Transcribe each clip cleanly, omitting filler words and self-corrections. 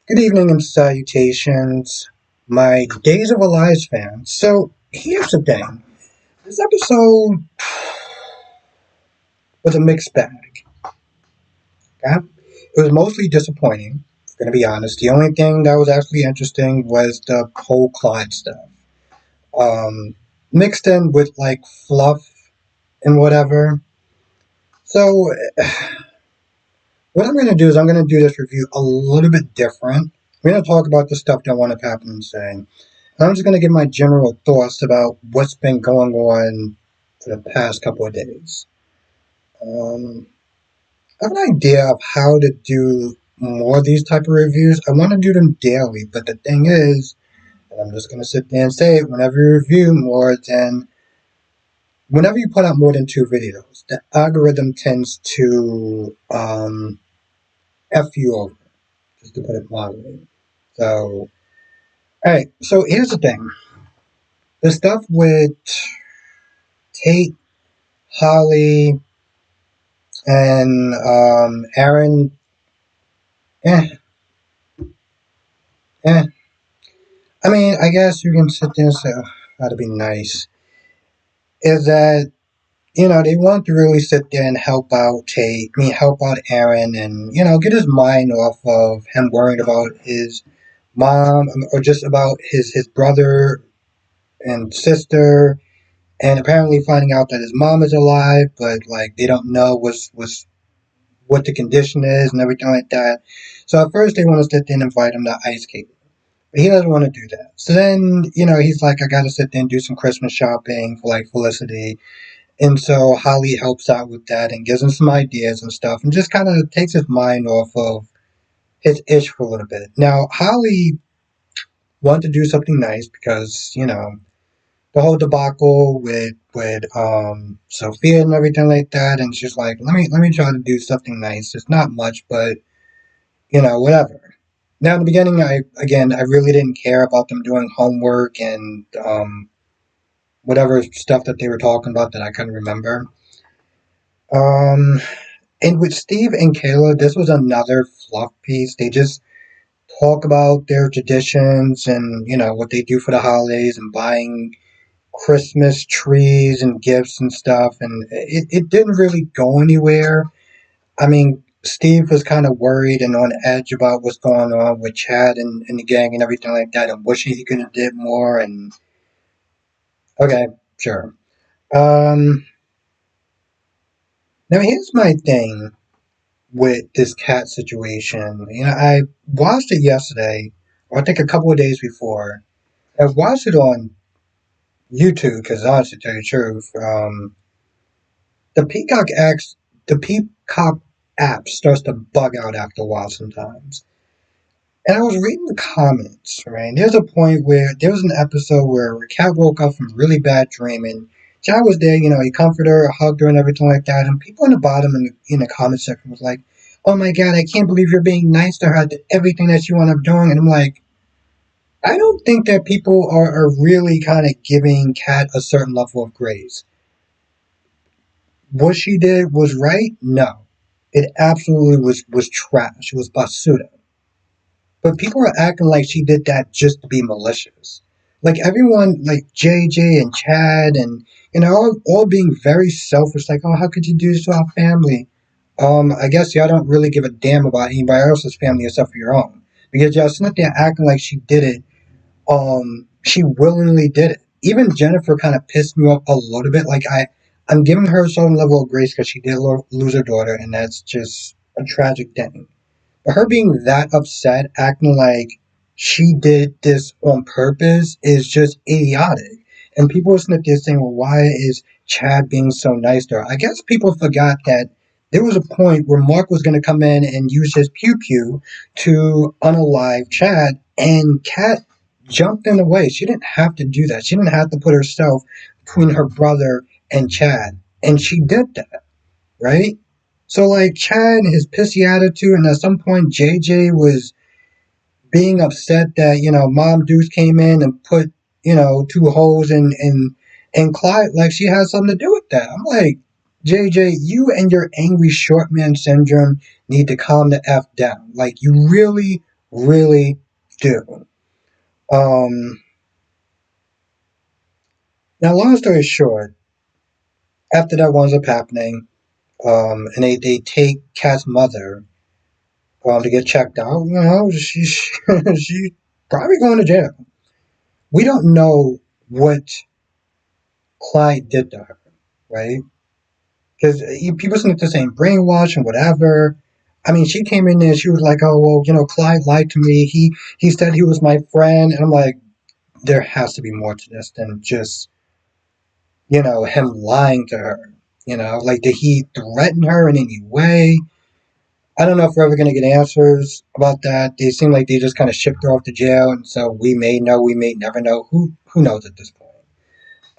Good evening and salutations, my Days of Our Lives fans. So, here's the thing. This episode was a mixed bag. Okay? It was mostly disappointing, I'm gonna be honest. The only thing that was actually interesting was the whole Clyde stuff. Um, Mixed in with like fluff and whatever. So, what I'm gonna do is I'm gonna do this review a little bit different. I'm gonna talk about the stuff that I want to happen and say. I'm just going to give my general thoughts about what's been going on for the past couple of days. Um, I have an idea of how to do more of these type of reviews. I want to do them daily, but the thing is, and I'm just going to sit there and say it, whenever you put out more than two videos, the algorithm tends to F you over, just to put it mildly. So, alright, so here's the thing. The stuff with Tate, Holly, and Aaron, eh, eh. I mean, I guess you can sit there and say, oh, that'd be nice. Is that, they want to really sit there and help out help out Aaron and, get his mind off of him worrying about his mom or just about his brother and sister and apparently finding out that his mom is alive, but like they don't know what the condition is and everything like that. So at first they want to sit there and invite him to ice skate. But he doesn't want to do that. So then, he's like, I got to sit there and do some Christmas shopping for like Felicity. And so Holly helps out with that and gives him some ideas and stuff and just kind of takes his mind off of his ish for a little bit. Now, Holly wanted to do something nice because, the whole debacle with Sophia and everything like that. And she's like, let me try to do something nice. It's not much, but whatever. Now, in the beginning, I really didn't care about them doing homework and whatever stuff that they were talking about that I couldn't remember. Um, and with Steve and Kayla, this was another fluff piece. They just talk about their traditions and what they do for the holidays and buying Christmas trees and gifts and stuff, and it didn't really go anywhere. I mean, Steve was kind of worried and on edge about what's going on with Chad and the gang and everything like that, and wishing he could have did more. And okay, sure. Um, Now here's my thing with this cat situation. I watched it yesterday, or I think a couple of days before. I watched it on YouTube because honestly, to tell you the truth, the the Peacock app starts to bug out after a while sometimes. And I was reading the comments, right? And there's a point where there was an episode where Kat woke up from really bad dreaming. Chad was there, he comforted her, hugged her, and everything like that. And people in the bottom in the comment section was like, "Oh my God, I can't believe you're being nice to her. Did everything that she wound up doing." And I'm like, I don't think that people are really kind of giving Kat a certain level of grace. What she did was right? No. It absolutely was trash. It was basura. But people are acting like she did that just to be malicious. Like everyone, like JJ and Chad, and all being very selfish. Like, oh, how could you do this to our family? I guess y'all don't really give a damn about anybody else's family except for your own, because y'all sitting there acting like she did it. She willingly did it. Even Jennifer kind of pissed me off a little bit. Like I'm giving her a certain level of grace because she did lose her daughter, and that's just a tragic thing. But her being that upset, acting like she did this on purpose, is just idiotic. And people are sitting there saying, well, why is Chad being so nice to her? I guess people forgot that there was a point where Mark was going to come in and use his pew pew to unalive Chad, and Kat jumped in the way. She didn't have to do that. She didn't have to put herself between her brother and Chad. And she did that, right? So like Chad, his pissy attitude, and at some point JJ was being upset that Mom Deuce came in and put two holes in Clyde, like she had something to do with that. I'm like, JJ, you and your angry short man syndrome need to calm the f down. Like you really really do. Um, Now, long story short, after that winds up happening, and they take Kat's mother to get checked out. You know, she's probably going to jail. We don't know what Clyde did to her, right? Because people seem to saying brainwash and whatever. I mean, she came in there. She was like, "Oh well, you know, Clyde lied to me. He said he was my friend," and I'm like, there has to be more to this than just him lying to her. Like did he threaten her in any way? I don't know if we're ever going to get answers about that. They seem like they just kind of shipped her off to jail, and so we may know, we may never know. Who knows at this point?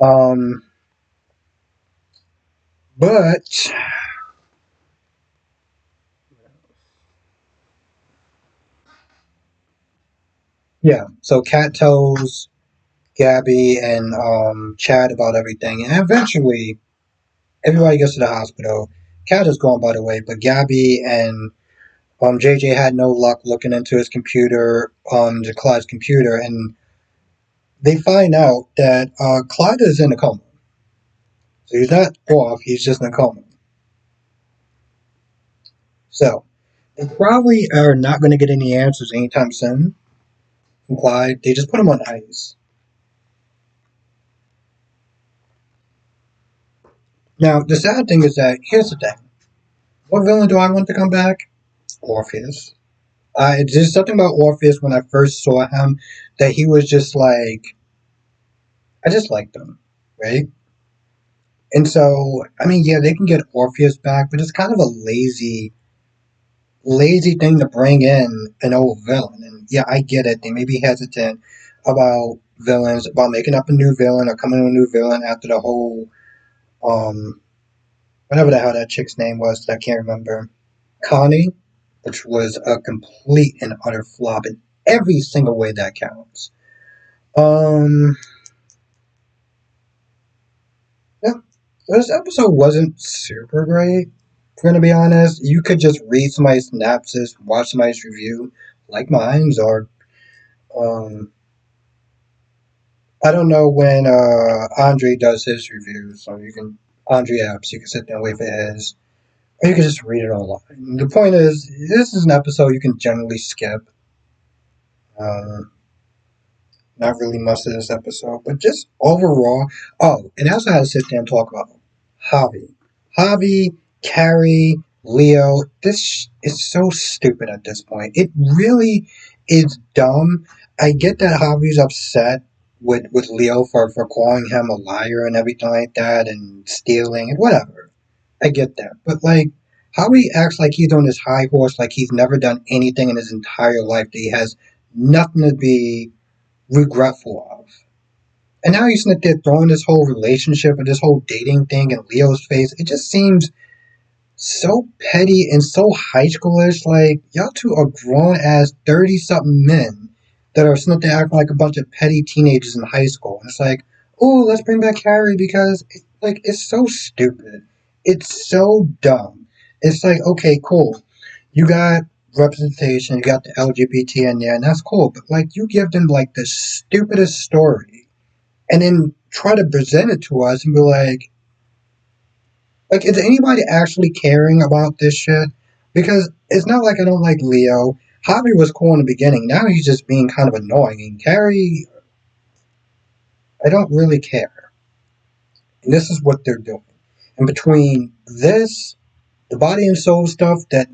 Um, but yeah, so Kat tells Gabby and Chad about everything, and eventually everybody gets to the hospital. Kat is gone, by the way, but Gabby and JJ had no luck looking into his computer, the Clyde's computer, and they find out that Clyde is in a coma. So he's not off, he's just in a coma. So they probably are not going to get any answers anytime soon from Clyde. They just put him on ice. Now, the sad thing is that, here's the thing. What villain do I want to come back? Orpheus. There's something about Orpheus when I first saw him that he was just like, I just liked him, right? And so, I mean, yeah, they can get Orpheus back, but it's kind of a lazy thing to bring in an old villain. And yeah, I get it. They may be hesitant about villains, about making up a new villain or coming with a new villain after the whole, um, whatever the hell that chick's name was that I can't remember. Connie, which was a complete and utter flop in every single way that counts. Um, yeah, this episode wasn't super great. If we're gonna be honest, you could just read somebody's synopsis, watch somebody's review, like mine's, or um, I don't know when Andre does his reviews, so you can Andre apps, you can sit there and wait for his, or you can just read it online. The point is, this is an episode you can generally skip. Um, Not really much of this episode, but just overall. Oh, and I also had to sit there and talk about Javi. Javi, Carrie, Leo. This is so stupid at this point. It really is dumb. I get that Javi's upset with Leo for calling him a liar and everything like that and stealing and whatever. I get that. But like Javi acts like he's on this high horse, like he's never done anything in his entire life, that he has nothing to be regretful of. And now he's sitting there throwing this whole relationship and this whole dating thing in Leo's face. It just seems so petty and so high schoolish. Like, y'all two are grown ass 30 something men that are sitting there acting like a bunch of petty teenagers in high school. And it's like, oh, let's bring back Harry because it's so stupid. It's so dumb. It's like, okay, cool. You got representation, you got the LGBT in there, and that's cool. But like, you give them like the stupidest story, and then try to present it to us and be like, is anybody actually caring about this shit? Because it's not like I don't like Leo. Javi was cool in the beginning. Now he's just being kind of annoying. And Carrie, I don't really care. And this is what they're doing. And between this, the body and soul stuff that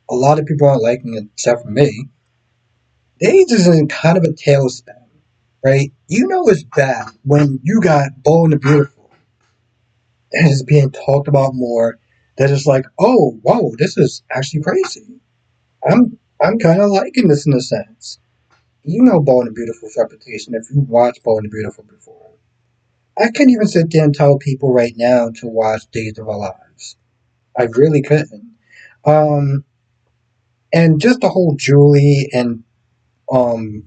a lot of people aren't liking, except for me, they just in kind of a tailspin, right? You know it's bad when you got Bold and the Beautiful and it's being talked about more. That is like, oh, whoa, this is actually crazy. I'm kind of liking this in a sense. You know Bold and the Beautiful's reputation if you watched Bold and the Beautiful before. I couldn't even sit there and tell people right now to watch Days of Our Lives. I really couldn't. Um, and just the whole Julie and um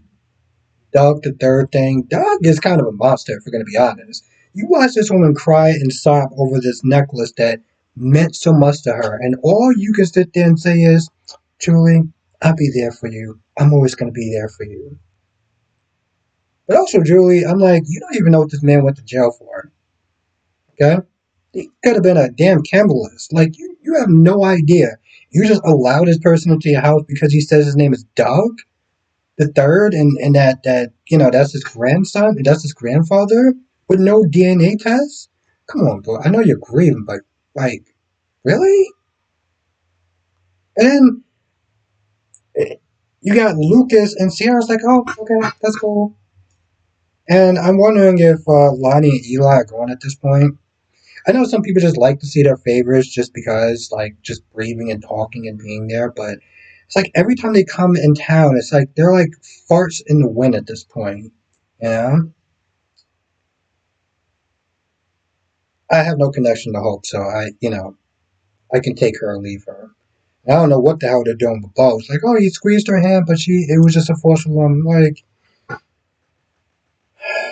Doug the third thing. Doug is kind of a monster, if we're going to be honest. You watch this woman cry and sob over this necklace that meant so much to her, and all you can sit there and say is, Julie, I'll be there for you. I'm always gonna be there for you. But also, Julie, I'm like, you don't even know what this man went to jail for. Okay? He could have been a damn Campbellist. Like, you have no idea. You just allowed this person into your house because he says his name is Doug the third, and that that's his grandson, and that's his grandfather with no DNA test. Come on, bro. I know you're grieving, but like, really? And then you got Lucas and Sierra's like, oh, okay, that's cool. And I'm wondering if Lonnie and Eli are going at this point. I know some people just like to see their favorites just because, like, just breathing and talking and being there, but it's like every time they come in town, it's like they're like farts in the wind at this point. You know? I have no connection to Hope, so I can take her or leave her. I don't know what the hell they're doing with Bo. It's like, oh, he squeezed her hand, but it was just a forceful one. Like,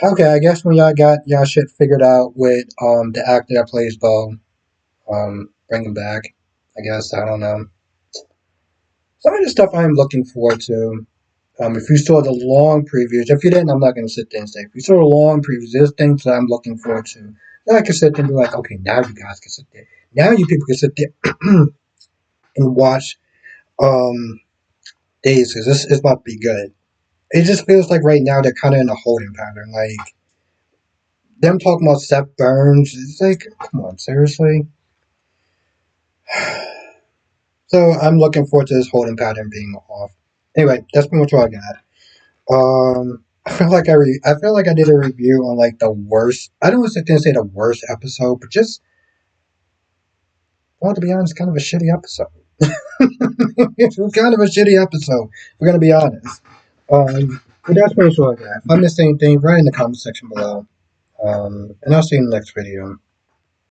okay, I guess when y'all got y'all shit figured out with the actor that plays Bo, bring him back. I guess I don't know. Some of the stuff I'm looking forward to. If you saw the long previews, if you didn't, I'm not going to sit there and say. If you saw the long previews, there's things that I'm looking forward to. Then I can sit there and be like, okay, now you guys can sit there. Now you people can sit there and watch days because this is about to be good. It just feels like right now they're kind of in a holding pattern. Like them talking about Seth Burns, it's like, come on, seriously. So I'm looking forward to this holding pattern being off. Anyway, that's pretty much all I got. I feel like I did a review on like the worst. I don't want to sit there and say the worst episode, but just well, to be honest, kind of a shitty episode. It was kind of a shitty episode. We're gonna be honest. But that's pretty much all I got. If I missed anything, write in the comment section below. And I'll see you in the next video.